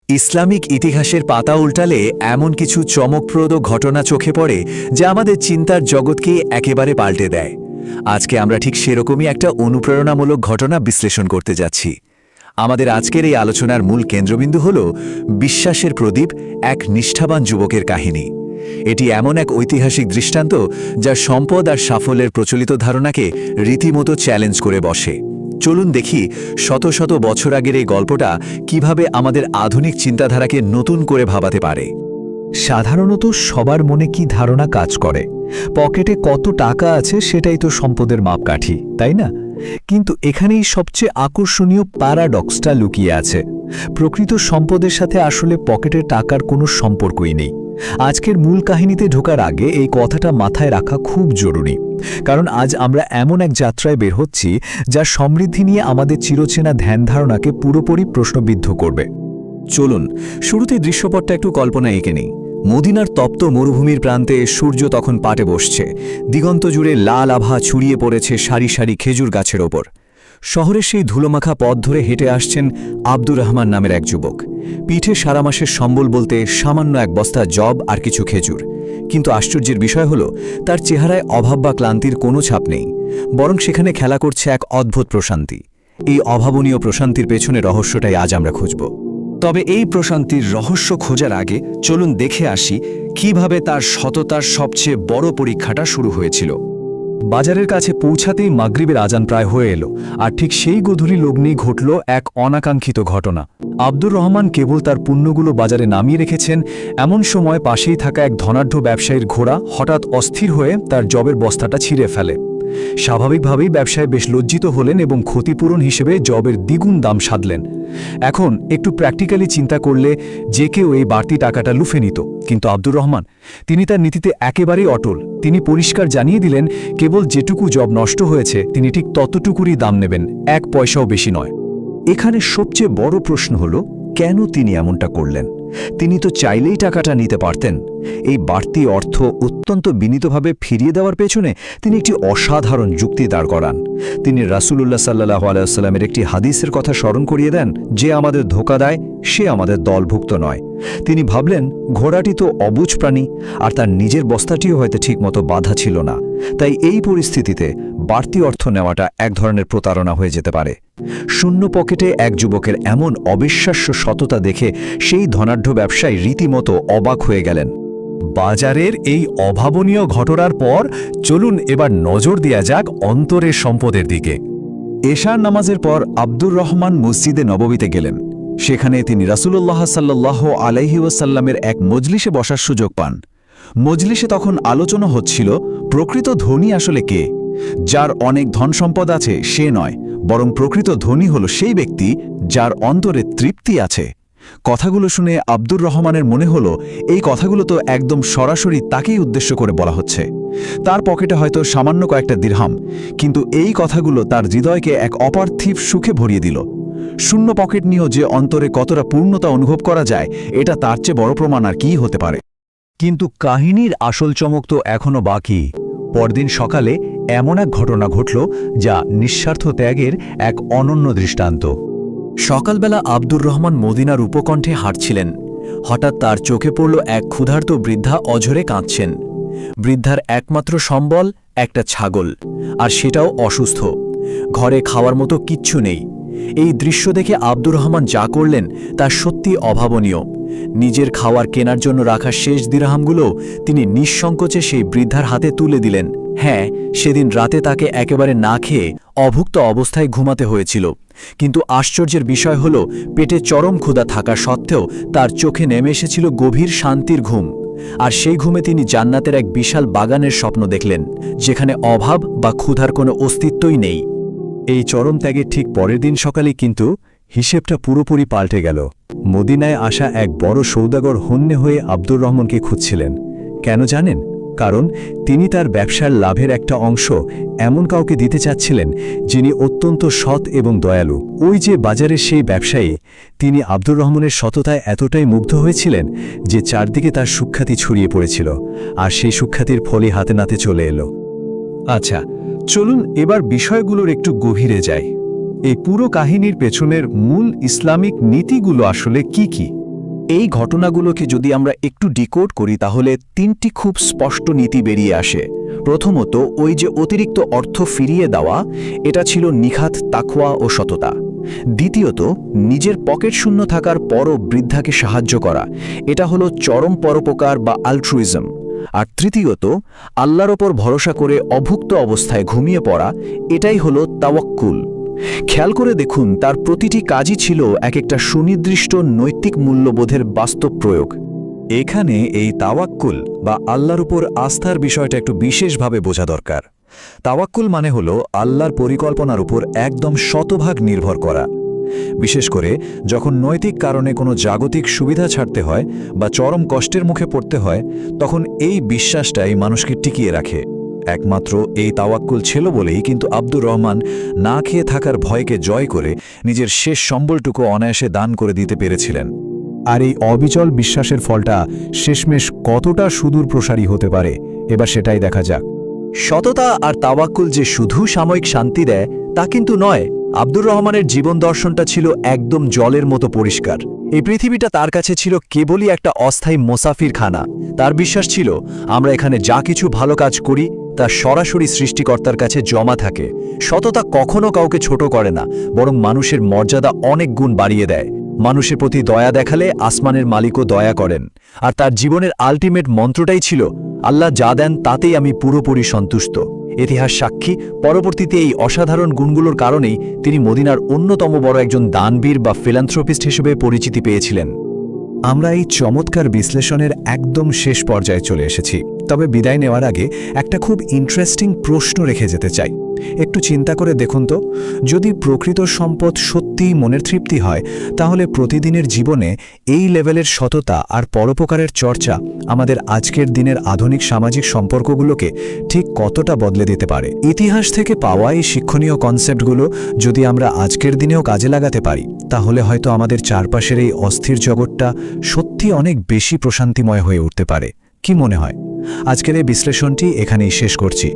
Islamic ইতিহাসের পাতা উল্টালে এমন কিছু চমকপ্রদ ঘটনা চোখে পড়ে যা আমাদের চিন্তার জগৎকে একেবারে পাল্টে দেয়। আজকে আমরা ঠিক সেরকমই একটা অনুপ্রেরণামূলক ঘটনা বিশ্লেষণ করতে যাচ্ছি। আমাদের আজকের এই আলোচনার মূল কেন্দ্রবিন্দু হল বিশ্বাসের প্রদীপ, এক নিষ্ঠাবান যুবকের কাহিনী। এটি এমন এক ঐতিহাসিক দৃষ্টান্ত যা সম্পদ আর সাফল্যের প্রচলিত ধারণাকে রীতিমতো চ্যালেঞ্জ করে বসে। চলুন দেখি শত শত বছর আগের এই গল্পটা কিভাবে আমাদের আধুনিক চিন্তাধারাকে নতুন করে ভাবাতে পারে। সাধারণত সবার মনে কি ধারণা কাজ করে? পকেটে কত টাকা আছে সেটাই তো সম্পদের মাপকাঠি, তাই না? কিন্তু এখানেই সবচেয়ে আকর্ষণীয় প্যারাডক্সটা লুকিয়ে আছে। প্রকৃত সম্পদের সাথে আসলে পকেটের টাকার কোনো সম্পর্কই নেই। আজকের মূল কাহিনীতে ঢোকার আগে এই কথাটা মাথায় রাখা খুব জরুরি, কারণ আজ আমরা এমন এক যাত্রায় বের হচ্ছি যা সমৃদ্ধি নিয়ে আমাদের চিরচেনা ধ্যান ধারণাকে পুরোপুরি প্রশ্নবিদ্ধ করবে। চলুন শুরুতেই দৃশ্যপটটা একটু কল্পনা এঁকে নিই। মদিনার তপ্ত মরুভূমির প্রান্তে সূর্য তখন পাটে বসছে। দিগন্ত জুড়ে লাল আভা ছড়িয়ে পড়েছে সারি সারি খেজুর গাছের ওপর। শহরের সেই ধুলোমাখা পথ ধরে হেঁটে আসছেন আব্দুর রহমান নামের এক যুবক। পিঠে সারা মাসের সম্বল বলতে সামান্য এক বস্তা জব আর কিছু খেজুর। কিন্তু আশ্চর্যের বিষয় হল, তার চেহারায় অভাব বা ক্লান্তির কোনো ছাপ নেই, বরং সেখানে খেলা করছে এক অদ্ভুত প্রশান্তি। এই অভাবনীয় প্রশান্তির পেছনে রহস্যটাই আজ আমরা খুঁজব। তবে এই প্রশান্তির রহস্য খোঁজার আগে চলুন দেখে আসি কিভাবে তার সততার সবচেয়ে বড় পরীক্ষাটা শুরু হয়েছিল। বাজারের কাছে পৌঁছাতেই মাগরিবের আজান প্রায় হয়ে এলো, আর ঠিক সেই গধূলি লগ্নেই ঘটল এক অনাকাঙ্ক্ষিত ঘটনা। আব্দুর রহমান কেবল তার পণ্যগুলো বাজারে নামিয়ে রেখেছেন, এমন সময় পাশেই থাকা এক ধনাঢ্য ব্যবসায়ীর ঘোড়া হঠাৎ অস্থির হয়ে তার জবের বস্তাটা ছিঁড়ে ফেলে। স্বাভাবিকভাবেই ব্যবসায়ী বেশ লজ্জিত হলেন এবং ক্ষতিপূরণ হিসেবে জবের দ্বিগুণ দাম সাধলেন। এখন একটু প্র্যাকটিক্যালি চিন্তা করলে যে কেউ এই বাড়তি টাকাটা লুফে নিত, কিন্তু আব্দুর রহমান তিনি তার নীতিতে একেবারেই অটল। তিনি পরিষ্কার জানিয়ে দিলেন, কেবল যেটুকু জব নষ্ট হয়েছে তিনি ঠিক ততটুকুরই দাম নেবেন, এক পয়সাও বেশি নয়। এখানে সবচেয়ে বড় প্রশ্ন হল, কেন তিনি এমনটা করলেন? তিনি তো চাইলেই টাকাটা নিতে পারতেন। এই বাড়তি অর্থ অত্যন্ত বিনীতভাবে ফিরিয়ে দেওয়ার পেছনে তিনি একটি অসাধারণ যুক্তি দাঁড় করান। তিনি রাসূলুল্লাহ সাল্লাল্লাহু আলাইহি ওয়াসাল্লামের একটি হাদিসের কথা স্মরণ করিয়ে দেন, যে আমাদের ধোঁকা দেয় সে আমাদের দলভুক্ত নয়। তিনি ভাবলেন, ঘোড়াটি তো অবুঝ প্রাণী, আর তার নিজের বস্তাটিও হয়তো ঠিকমতো বাঁধা ছিল না, তাই এই পরিস্থিতিতে বাড়তি অর্থ নেওয়াটা এক ধরনের প্রতারণা হয়ে যেতে পারে। শূন্য পকেটে এক যুবকের এমন অবিশ্বাস্য সততা দেখে সেই ধনাঢ্য ব্যবসায়ী রীতিমতো অবাক হয়ে গেলেন। বাজারের এই অভাবনীয় ঘটনার পর চলুন এবার নজর দেয়া যাক অন্তরের সম্পদের দিকে। এশার নামাজের পর আব্দুর রহমান মসজিদে নববীতে গেলেন। সেখানে তিনি রাসূলুল্লাহ সাল্লাল্লাহু আলাইহি ওয়াসাল্লামের এক মজলিসে বসার সুযোগ পান। মজলিসে তখন আলোচনা হচ্ছিল, প্রকৃত ধনী আসলে কে? যার অনেক ধন সম্পদ আছে সে নয়, বরং প্রকৃত ধনী হল সেই ব্যক্তি যার অন্তরে তৃপ্তি আছে। কথাগুলো শুনে আব্দুর রহমানের মনে হলো, এই কথাগুলো তো একদম সরাসরি তাকেই উদ্দেশ্য করে বলা হচ্ছে। তার পকেটে হয়তো সামান্য কয়েকটা দিরহাম, কিন্তু এই কথাগুলো তার হৃদয়কে এক অপার্থিব সুখে ভরিয়ে দিল। শূন্য পকেট নিয়েও যে অন্তরে কতটা পূর্ণতা অনুভব করা যায়, এটা তার চেয়ে বড় প্রমাণ আর কী হতে পারে। কিন্তু কাহিনীর আসল চমক তো এখনও বাকি। পরদিন সকালে এমন এক ঘটনা ঘটল যা নিঃস্বার্থ ত্যাগের এক অনন্য দৃষ্টান্ত। সকালবেলা আব্দুর রহমান মদিনার উপকণ্ঠে হাঁটছিলেন। হঠাৎ তার চোখে পড়ল এক ক্ষুধার্ত বৃদ্ধা অঝরে কাঁদছেন। বৃদ্ধার একমাত্র সম্বল একটা ছাগল, আর সেটাও অসুস্থ। ঘরে খাওয়ার মতো কিচ্ছু নেই। এই দৃশ্য দেখে আব্দুর রহমান যা করলেন তা সত্যি অভাবনীয়। নিজের খাওয়ার কেনার জন্য রাখা শেষ দিরহামগুলো তিনি নিঃসংকোচে সেই বৃদ্ধার হাতে তুলে দিলেন। হ্যাঁ, সেদিন রাতে তাকে একেবারে না খেয়ে অভুক্ত অবস্থায় ঘুমাতে হয়েছিল, কিন্তু আশ্চর্যের বিষয় হল, পেটে চরম ক্ষুধা থাকা সত্ত্বেও তার চোখে নেমে এসেছিল গভীর শান্তির ঘুম। আর সেই ঘুমে তিনি জান্নাতের এক বিশাল বাগানের স্বপ্ন দেখলেন, যেখানে অভাব বা ক্ষুধার কোনো অস্তিত্বই নেই। এই চরম ত্যাগের ঠিক পরের দিন সকালে কিন্তু হিসেবটা পুরোপুরি পাল্টে গেল। মদিনায় আসা এক বড় সৌদাগর হন্যে হয়ে আব্দুর রহমানকে খুঁজছিলেন। কেন জানেন? কারণ তিনি তার ব্যবসার লাভের একটা অংশ এমন কাউকে দিতে চাচ্ছিলেন যিনি অত্যন্ত সৎ এবং দয়ালু। ওই যে বাজারের সেই ব্যবসায়ী, তিনি আব্দুর রহমানের সততায় এতটাই মুগ্ধ হয়েছিলেন যে চারদিকে তার সুখ্যাতি ছড়িয়ে পড়েছিল, আর সেই সুখ্যাতির ফলই হাতে নাতে চলে এলো। আচ্ছা, চলুন এবার বিষয়গুলোর একটু গভীরে যাই। এই পুরো কাহিনীর পেছনের মূল ইসলামিক নীতিগুলো আসলে কি কি? এই ঘটনাগুলোকে যদি আমরা একটু ডিকোড করি তাহলে তিনটি খুব স্পষ্ট নীতি বেরিয়ে আসে। প্রথমত, ওই যে অতিরিক্ত অর্থ ফিরিয়ে দেওয়া, এটা ছিল নিখাত তাকওয়া ও সততা। দ্বিতীয়ত, নিজের পকেট শূন্য থাকার পরও বৃদ্ধাকে সাহায্য করা, এটা হলো চরম পরোপকার বা আলট্রুইজম। আর তৃতীয়ত, আল্লাহর ওপর ভরসা করে অভুক্ত অবস্থায় ঘুমিয়ে পড়া, এটাই হলো তাওয়াক্কুল। খেয়াল করে দেখুন, তার প্রতিটি কাজই ছিল এক একটা সুনির্দিষ্ট নৈতিক মূল্যবোধের বাস্তব প্রয়োগ। এখানে এই তাওয়াক্কুল বা আল্লাহর উপর আস্থার বিষয়টা একটু বিশেষভাবে বোঝা দরকার। তাওয়াক্কুল মানে হলো আল্লাহর পরিকল্পনার উপর একদম শতভাগ নির্ভর করা। বিশেষ করে যখন নৈতিক কারণে কোনো জাগতিক সুবিধা ছাড়তে হয় বা চরম কষ্টের মুখে পড়তে হয়, তখন এই বিশ্বাসটাই মানুষকে টিকিয়ে রাখে। একমাত্র এই তাওয়াক্কুল ছিল বলেই কিন্তু আব্দুর রহমান না খেয়ে থাকার ভয়কে জয় করে নিজের শেষ সম্বলটুকু অনায়াসে দান করে দিতে পেরেছিলেন। আর এই অবিচল বিশ্বাসের ফলটা শেষমেশ কতটা সুদূর প্রসারী হতে পারে, এবার সেটাই দেখা যাক। সততা আর তাওয়াক্কুল যে শুধু সাময়িক শান্তি দেয় তা কিন্তু নয়। আব্দুর রহমানের জীবন দর্শনটা ছিল একদম জলের মতো পরিষ্কার। এই পৃথিবীটা তার কাছে ছিল কেবলই একটা অস্থায়ী মোসাফিরখানা। তার বিশ্বাস ছিল আমরা এখানে যা কিছু ভালো কাজ করি তা সরাসরি সৃষ্টিকর্তার কাছে জমা থাকে। সততা কখনো কাউকে ছোট করে না, বরং মানুষের মর্যাদা অনেক গুণ বাড়িয়ে দেয়। মানুষের প্রতি দয়া দেখালে আসমানের মালিকও দয়া করেন। আর তার জীবনের আল্টিমেট মন্ত্রটাই ছিল, আল্লাহ যা দেন তাতেই আমি পুরোপুরি সন্তুষ্ট। ইতিহাস সাক্ষী, পরবর্তীতে এই অসাধারণ গুণগুলোর কারণেই তিনি মদিনার অন্যতম বড় একজন দানবীর বা ফিলান্থ্রপিস্ট হিসেবে পরিচিতি পেয়েছিলেন। আমরা এই চমৎকার বিশ্লেষণের একদম শেষ পর্যায়ে চলে এসেছি। তবে বিদায় নেওয়ার আগে একটা খুব ইন্টারেস্টিং প্রশ্ন রেখে যেতে চাই। একটু চিন্তা করে দেখুন তো, যদি প্রকৃত সম্পদ সত্যিই মনের তৃপ্তি হয়, তাহলে প্রতিদিনের জীবনে এই লেভেলের সততা আর পরোপকারের চর্চা আমাদের আজকের দিনের আধুনিক সামাজিক সম্পর্কগুলোকে ঠিক কতটা বদলে দিতে পারে। ইতিহাস থেকে পাওয়া এই শিক্ষণীয় কনসেপ্টগুলো যদি আমরা আজকের দিনেও কাজে লাগাতে পারি, তাহলে হয়তো আমাদের চারপাশের এই অস্থির জগৎটা সত্যি অনেক বেশি প্রশান্তিময় হয়ে উঠতে পারে। কি মনে হয়? আজকের এই বিশ্লেষণটি এখানেই শেষ করছি।